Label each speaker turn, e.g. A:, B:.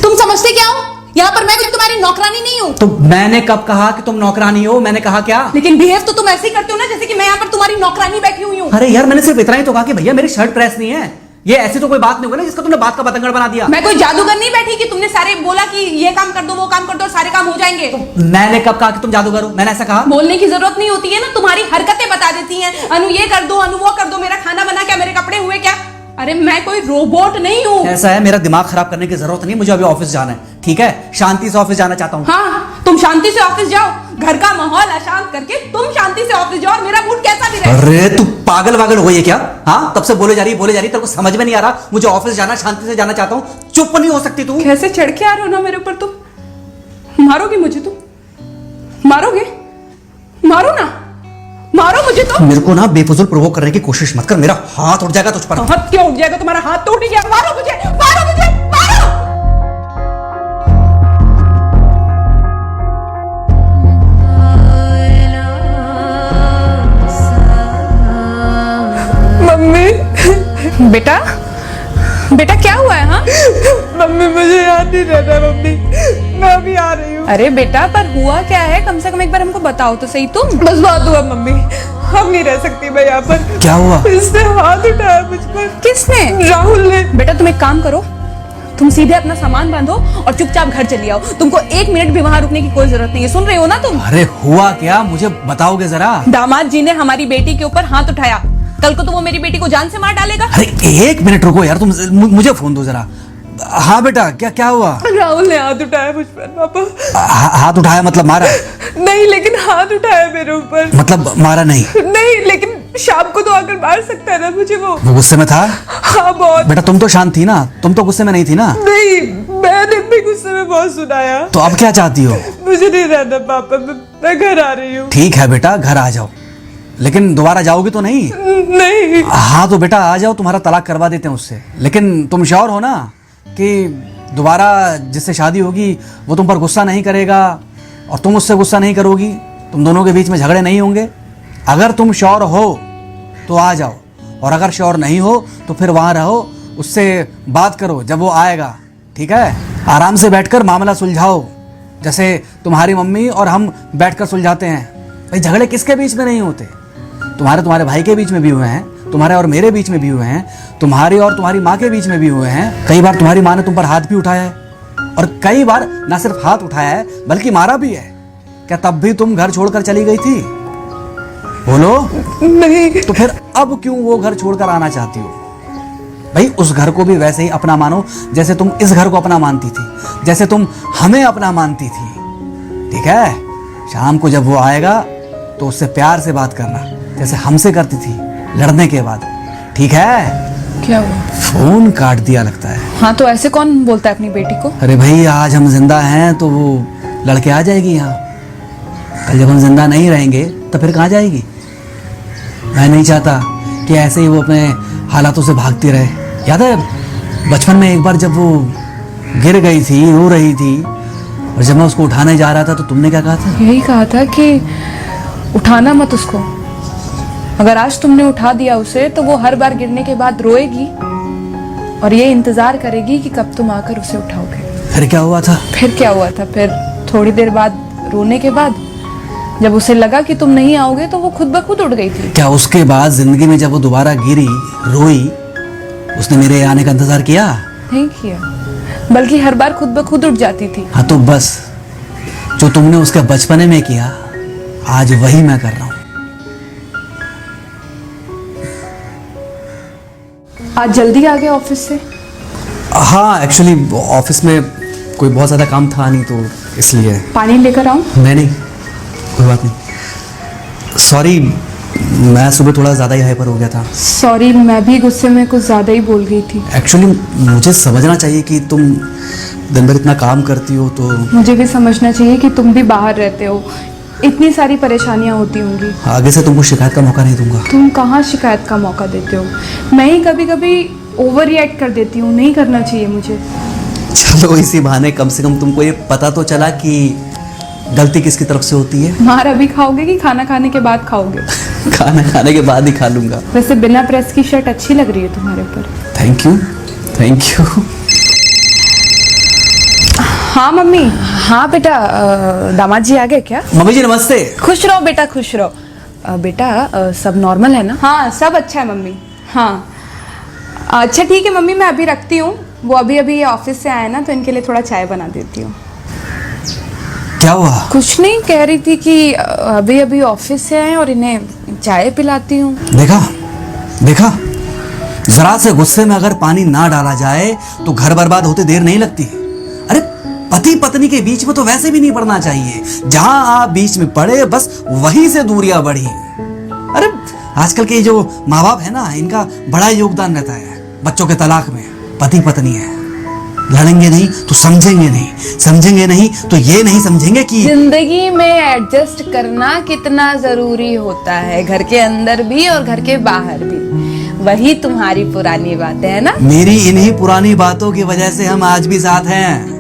A: तुम समझते क्या हो? यहाँ पर मैं कोई तुम्हारी नौकरानी नहीं हूँ।
B: तो मैंने कब कहा कि तुम नौकरानी हो? मैंने कहा क्या?
A: लेकिन बिहेव तो तुम ऐसे ही करते हो ना जैसे कि मैं यहाँ पर तुम्हारी नौकरानी बैठी हुई हूँ।
B: अरे यार मैंने सिर्फ इतना ही तो कहा कि भैया मेरी शर्ट प्रेस नहीं है। ये ऐसी तो कोई बात नहीं होगी ना जिसका तुमने बात का बतंगड़ बना दिया।
A: मैं कोई जादूगर नहीं बैठी कि तुमने सारे बोला कि ये काम कर दो वो काम कर दो और सारे काम हो जाएंगे।
B: मैंने कब कहा कि तुम जादूगर हो? मैंने ऐसा कहा?
A: बोलने की जरूरत नहीं होती है ना, तुम्हारी हरकतें बता देती हैं। अनु ये कर दो, अनु वो कर दो, मेरा खाना बना क्या, मेरे कपड़े हुए क्या। अरे मैं कोई रोबोट नहीं हूँ।
B: ऐसा है, मेरा दिमाग खराब करने की जरूरत नहीं, मुझे अभी ऑफिस जाना है। ठीक है, शांति से ऑफिस जाना चाहता हूँ।
A: हाँ तुम शांति से ऑफिस जाओ, घर का माहौल अशांत करके तुम शांति से ऑफिस जाओ और मेरा मूड कैसा भी रहे।
B: अरे तू पागल वागल हो गई है क्या? हाँ तब से बोले जा रही तेरे को समझ में नहीं आ रहा? मुझे ऑफिस जाना, शांति से जाना चाहता हूँ, चुप नहीं हो सकती तू?
A: कैसे चढ़ के आ रहे हो ना मेरे ऊपर तुम। मारोगे मुझे तुम? मारोगे? मारो ना, मारो मुझे तो।
B: मेरे को ना बेफजूल प्रोवोक करने की कोशिश मत कर, मेरा हाथ उठ जाएगा तुझ पर।
A: हाथ क्यों उठ जाएगा? तुम्हारा हाथ तो उठ गया। मारो मुझे, मारो मुझे, मारो। मम्मी। बेटा बेटा क्या हुआ है? हाँ
C: मम्मी मुझे याद नहीं रहता मम्मी, मैं अभी आ रही हूँ।
A: अरे बेटा पर हुआ क्या है? कम से कम एक बार हमको बताओ तो सही तुम।
C: बस बात हुआ मम्मी, हम नहीं रह सकती मैं यहाँ पर।
B: क्या हुआ?
C: इसने हाथ उठाया मुझ पर।
A: किसने?
C: राहुल ने।
A: बेटा तुम एक काम करो, तुम सीधे अपना सामान बांधो और चुपचाप घर चली आओ। तुमको एक मिनट भी वहां रुकने की कोई जरूरत नहीं है। सुन रहे हो ना तुम?
B: अरे हुआ क्या, मुझे बताओगे जरा?
A: दामाद जी ने हमारी बेटी के ऊपर हाथ उठाया। कल को तो वो मेरी बेटी को जान से मार डालेगा।
B: अरे एक मिनट रुको यार, तुम मुझे फोन दो जरा। हाँ बेटा, क्या हुआ?
C: राहुल ने हाथ उठाया मुझ पर पापा।
B: हाथ उठाया मतलब मारा?
C: नहीं लेकिन हाथ उठाया मेरे ऊपर।
B: मतलब मारा नहीं?
C: नहीं लेकिन शाम को तो आकर मार सकता है ना मुझे वो
B: गुस्से में था?
C: हाँ बहुत।
B: बेटा तुम तो शांत थी ना, तुम तो गुस्से में नहीं थी ना?
C: नहीं मैंने भी गुस्से में बहुत सुनाया।
B: तो अब क्या चाहती हो?
C: मुझे नहीं रहना पापा, मैं घर आ रही हूँ।
B: ठीक है बेटा, घर आ जाओ, लेकिन दोबारा जाओगी तो नहीं?
C: नहीं।
B: हाँ तो बेटा आ जाओ, तुम्हारा तलाक करवा देते हैं उससे। लेकिन तुम श्योर हो ना कि दोबारा जिससे शादी होगी वो तुम पर गुस्सा नहीं करेगा और तुम उससे गुस्सा नहीं करोगी, तुम दोनों के बीच में झगड़े नहीं होंगे? अगर तुम श्योर हो तो आ जाओ, और अगर श्योर नहीं हो तो फिर वहाँ रहो, उससे बात करो जब वो आएगा। ठीक है, आराम से बैठकर मामला सुलझाओ, जैसे तुम्हारी मम्मी और हम बैठकर सुलझाते हैं। भाई झगड़े किसके बीच में नहीं होते? तुम्हारे भाई के बीच में भी हुए हैं, तुम्हारे और मेरे बीच में भी हुए हैं, तुम्हारी और तुम्हारी माँ के बीच में भी हुए हैं। कई बार तुम्हारी माँ ने तुम पर हाथ भी उठाया है, और कई बार ना सिर्फ हाथ उठाया है बल्कि मारा भी है। क्या तब भी तुम घर छोड़कर चली गई थी? बोलो।
C: नहीं।
B: तो फिर अब क्यों वो घर छोड़कर आना चाहती हो? भाई उस घर को भी वैसे ही अपना मानो जैसे तुम इस घर को अपना मानती थी, जैसे तुम हमें अपना मानती थी। ठीक है, शाम को जब वो आएगा तो उससे प्यार से बात करना जैसे हमसे करती थी लड़ने के बाद। ठीक है?
A: क्या हुआ?
B: फोन काट दिया लगता है।
A: हाँ तो ऐसे कौन बोलता है अपनी बेटी को?
B: अरे भाई आज हम जिंदा हैं तो वो लड़के आ जाएगी यहाँ, कल जब हम जिंदा नहीं रहेंगे तो फिर कहाँ जाएगी? मैं नहीं चाहता कि ऐसे ही वो अपने हालातों से भागती रहे। याद है बचपन में एक बार जब वो गिर गई थी, रो रही थी, और जब मैं उसको उठाने जा रहा था तो तुमने क्या कहा था?
A: यही कहा था कि उठाना मत उसको। अगर आज तुमने उठा दिया उसे तो वो हर बार गिरने के बाद रोएगी और ये इंतजार करेगी कि कब तुम आकर उसे उठाओगे।
B: फिर क्या हुआ था?
A: फिर क्या हुआ था? फिर थोड़ी देर बाद रोने के बाद जब उसे लगा कि तुम नहीं आओगे तो वो खुद ब खुद उठ गई थी।
B: क्या उसके बाद जिंदगी में जब वो दोबारा गिरी, रोई, उसने मेरे आने का इंतजार किया?
A: नहीं किया, बल्कि हर बार खुद ब खुद उठ जाती थी।
B: हाँ तो बस जो तुमने उसके बचपने में किया आज वही मैं कर रहा हूँ।
A: आज जल्दी आ गए ऑफिस से?
B: हाँ एक्चुअली ऑफिस में कोई बहुत ज़्यादा काम था नहीं तो इसलिए।
A: पानी लेकर आऊं?
B: नहीं कोई बात नहीं, सॉरी मैं सुबह थोड़ा ज़्यादा ही हाइपर हो गया था।
A: सॉरी, मैं भी गुस्से में कुछ ज़्यादा ही बोल गई थी।
B: एक्चुअली मुझे समझना चाहिए कि तुम दिन भर इतना काम करती हो तो
A: मुझे भी समझना चाहिए कि तुम भी बाहर रहते हो, इतनी सारी परेशानियां होती होंगी।
B: आगे से तुमको शिकायत का मौका नहीं दूंगा।
A: तुम कहाँ शिकायत का मौका देते हो? मैं ही कभी कभी ओवर रिएक्ट कर देती हूँ, नहीं करना चाहिए मुझे।
B: चलो इसी बहाने कम से कम तुमको ये पता तो चला कि गलती किसकी तरफ से होती है।
A: मार अभी खाओगे कि खाना खाने के बाद खाओगे?
B: खाना खाने के बाद ही खा लूंगा।
A: वैसे बिना प्रेस की शर्ट अच्छी लग रही है तुम्हारे ऊपर।
B: Thank you thank you.
A: हाँ मम्मी। हाँ बेटा, दामाद जी आ गए क्या?
B: मम्मी जी नमस्ते।
A: खुश रहो बेटा, खुश रहो। बेटा सब नॉर्मल है ना?
D: हाँ सब अच्छा है मम्मी। हाँ अच्छा ठीक है मम्मी, मैं अभी रखती हूँ। वो अभी अभी ऑफिस से आए ना, तो इनके लिए थोड़ा चाय बना देती हूँ।
B: क्या हुआ?
A: कुछ नहीं, कह रही थी कि अभी अभी ऑफिस से आए और इन्हें चाय पिलाती हूँ।
B: देखा देखा, जरा से गुस्से में अगर पानी ना डाला जाए तो घर बर्बाद होते देर नहीं लगती। अरे पति पत्नी के बीच में तो वैसे भी नहीं पड़ना चाहिए। जहां आप बीच में पड़े बस वहीं से दूरियां बढ़ी। अरे आजकल के जो माँ बाप है ना, इनका बड़ा योगदान रहता है बच्चों के तलाक में। पति पत्नी है, लड़ेंगे नहीं तो समझेंगे नहीं, समझेंगे नहीं तो ये नहीं समझेंगे कि
A: जिंदगी में एडजस्ट करना कितना जरूरी होता है, घर के अंदर भी और घर के बाहर भी। वही तुम्हारी पुरानी बातें है ना।
B: मेरी इन्हीं पुरानी बातों की वजह से हम आज भी साथ हैं।